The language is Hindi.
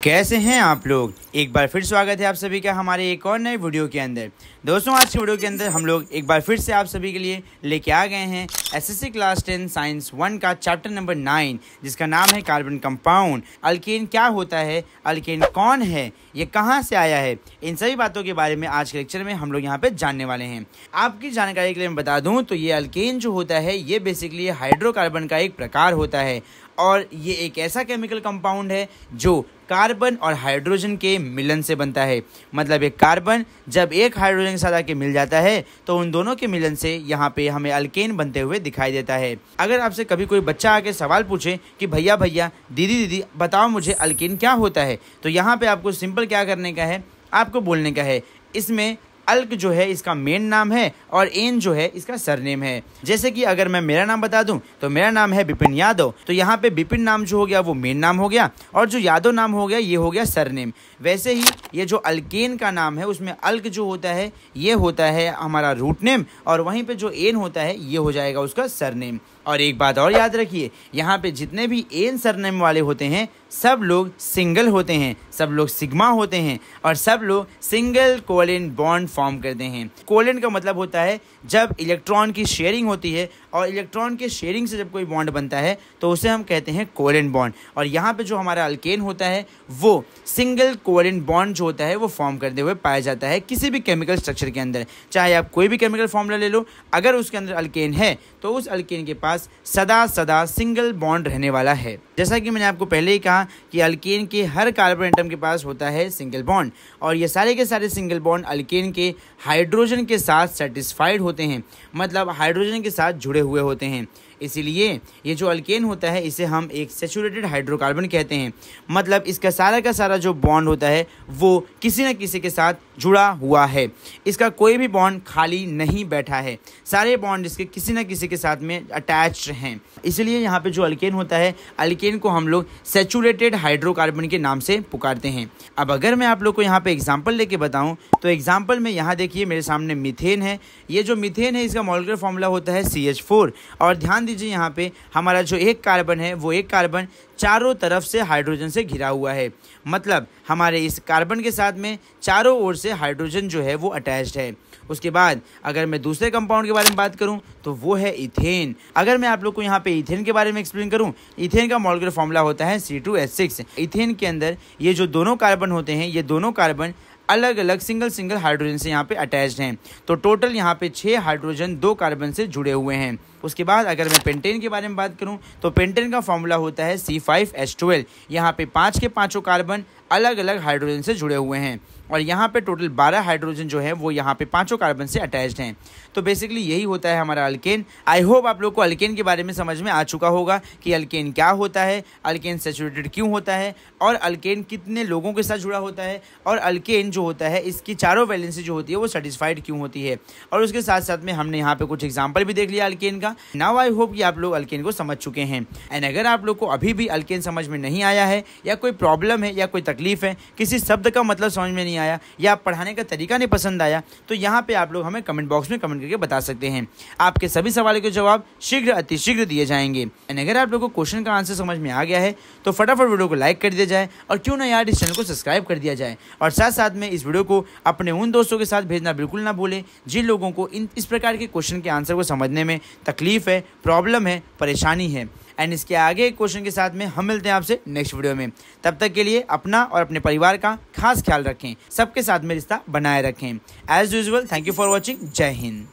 कैसे हैं आप लोग। एक बार फिर स्वागत है आप सभी का हमारे एक और नए वीडियो के अंदर। दोस्तों आज की वीडियो के अंदर हम लोग एक बार फिर से आप सभी के लिए लेके आ गए हैं एसएससी क्लास 10 साइंस 1 का चैप्टर नंबर 9 जिसका नाम है कार्बन कंपाउंड। अल्केन क्या होता है, अल्केन कौन है, ये कहाँ से आया है, इन सभी बातों के बारे में आज के लेक्चर में हम लोग यहाँ पे जानने वाले हैं। आपकी जानकारी के लिए मैं बता दूँ तो ये अल्केन जो होता है ये बेसिकली हाइड्रोकार्बन का एक प्रकार होता है और ये एक ऐसा केमिकल कंपाउंड है जो कार्बन और हाइड्रोजन के मिलन से बनता है। मतलब एक कार्बन जब एक हाइड्रोजन के साथ आके मिल जाता है तो उन दोनों के मिलन से यहाँ पे हमें अल्केन बनते हुए दिखाई देता है। अगर आपसे कभी कोई बच्चा आके सवाल पूछे कि भैया दीदी दीदी बताओ मुझे अल्केन क्या होता है, तो यहाँ पे आपको सिंपल क्या करने का है, आपको बोलने का है इसमें अल्क जो है इसका मेन नाम है और एन जो है इसका सरनेम है। जैसे कि अगर मैं मेरा नाम बता दूं तो मेरा नाम है विपिन यादव, तो यहाँ पे विपिन नाम जो हो गया वो मेन नाम हो गया और जो यादव नाम हो गया ये हो गया सरनेम। वैसे ही ये जो अल्केन का नाम है उसमें अल्क जो होता है ये होता है हमारा रूट नेम और वहीं पे जो एन होता है ये हो जाएगा उसका सरनेम। और एक बात और याद रखिए, यहाँ पे जितने भी एन सरनेम वाले होते हैं सब लोग सिंगल होते हैं, सब लोग सिग्मा होते हैं और सब लोग सिंगल कोवेलेंट बॉन्ड फॉर्म करते हैं। कोवेलेंट का मतलब होता है जब इलेक्ट्रॉन की शेयरिंग होती है और इलेक्ट्रॉन के शेयरिंग से जब कोई बॉन्ड बनता है तो उसे हम कहते हैं कोवेलेंट बॉन्ड। और यहाँ पे जो हमारा अल्केन होता है वो सिंगल कोवेलेंट बॉन्ड जो होता है वो फॉर्म करते हुए पाया जाता है किसी भी केमिकल स्ट्रक्चर के अंदर। चाहे आप कोई भी केमिकल फॉर्मूला ले लो, अगर उसके अंदर अल्केन है तो उस अल्केन के पास सदा सिंगल बॉन्ड रहने वाला है। जैसा कि मैंने आपको पहले ही कहा कि अल्केन के हर कार्बन एटम के पास होता है सिंगल बॉन्ड और ये सारे के सारे सिंगल बॉन्ड अल्केन के हाइड्रोजन के साथ सेटिस्फाइड होते हैं, मतलब हाइड्रोजन के साथ जुड़े हुए होते हैं। इसीलिए ये जो अल्केन होता है इसे हम एक सैचुरेटेड हाइड्रोकार्बन कहते हैं। मतलब इसका सारा का सारा जो बॉन्ड होता है वो किसी न किसी के साथ जुड़ा हुआ है, इसका कोई भी बॉन्ड खाली नहीं बैठा है, सारे बॉन्ड इसके किसी न किसी के साथ में अटैच्ड हैं। इसलिए यहाँ पे जो अल्केन होता है अल्केन को हम लोग सैचुरेटेड हाइड्रोकार्बन के नाम से पुकारते हैं। अब अगर मैं आप लोग को यहाँ पे एग्जाम्पल लेके बताऊँ तो एग्जाम्पल में यहाँ देखिए मेरे सामने मीथेन है। ये जो मीथेन है इसका मॉलिक्यूलर फॉर्मूला होता है CH4 और ध्यान दीजिए यहाँ पे हमारा जो एक कार्बन है वो एक कार्बन चारों तरफ से हाइड्रोजन से घिरा हुआ है। मतलब हमारे इस कार्बन के साथ में चारों ओर से हाइड्रोजन जो है वो अटैच्ड है। उसके बाद अगर मैं दूसरे कंपाउंड के बारे में बात करूं तो वो है इथेन। अगर मैं आप लोग को यहाँ पे इथेन के बारे में एक्सप्लेन करूं, इथेन का मॉलिक्यूलर फॉर्मूला होता है C2H6। इथेन के अंदर ये जो दोनों कार्बन होते हैं ये दोनों कार्बन अलग अलग सिंगल हाइड्रोजन से यहाँ पे अटैच्ड हैं। तो टोटल यहाँ पे 6 हाइड्रोजन 2 कार्बन से जुड़े हुए हैं। उसके बाद अगर मैं पेंटेन के बारे में बात करूं तो पेंटेन का फॉर्मूला होता है C5H12। यहाँ पे 5 के 5 कार्बन अलग अलग हाइड्रोजन से जुड़े हुए हैं और यहाँ पे टोटल 12 हाइड्रोजन जो है वो यहाँ पे 5 कार्बन से अटैच्ड हैं। तो बेसिकली यही होता है हमारा अल्केन। आई होप आप लोग को अल्केन के बारे में समझ में आ चुका होगा कि अल्केन क्या होता है, अल्केन सैचुरेटेड क्यों होता है और अल्केन कितने लोगों के साथ जुड़ा होता है और अल्केन जो होता है इसकी चारों वैलेंसी जो होती है वो सेटिस्फाइड क्यों होती है। और उसके साथ साथ में हमने यहाँ पे कुछ एग्जाम्पल भी देख लिया अल्केन का। नाउ आई होप कि आप लोग अल्केन को समझ चुके हैं। एंड अगर आप लोग को अभी भी अल्केन समझ में नहीं आया है या कोई प्रॉब्लम है या कोई तकलीफ है, किसी शब्द का मतलब समझ में नहीं आया या पढ़ाने का तरीका नहीं पसंद आया तो यहाँ पे आप लोग हमें कमेंट बॉक्स में कमेंट करके बता सकते हैं। आपके सभी सवालों के जवाब शीघ्र अतिशीघ्र दिए जाएंगे। एंड अगर आप लोग को क्वेश्चन का आंसर समझ में आ गया है तो फटाफट वीडियो को लाइक कर दिया जाए और क्यों ना यार इस चैनल को सब्सक्राइब कर दिया जाए और साथ साथ में इस वीडियो को अपने उन दोस्तों के साथ भेजना बिल्कुल ना भूलें जिन लोगों को इस प्रकार के क्वेश्चन के आंसर को समझने में तकलीफ है, प्रॉब्लम है, परेशानी है। एंड इसके आगे क्वेश्चन के साथ में हम मिलते हैं आपसे नेक्स्ट वीडियो में। तब तक के लिए अपना और अपने परिवार का खास ख्याल रखें, सबके साथ में रिश्ता बनाए रखें। As usual thank you for watching. जय हिंद।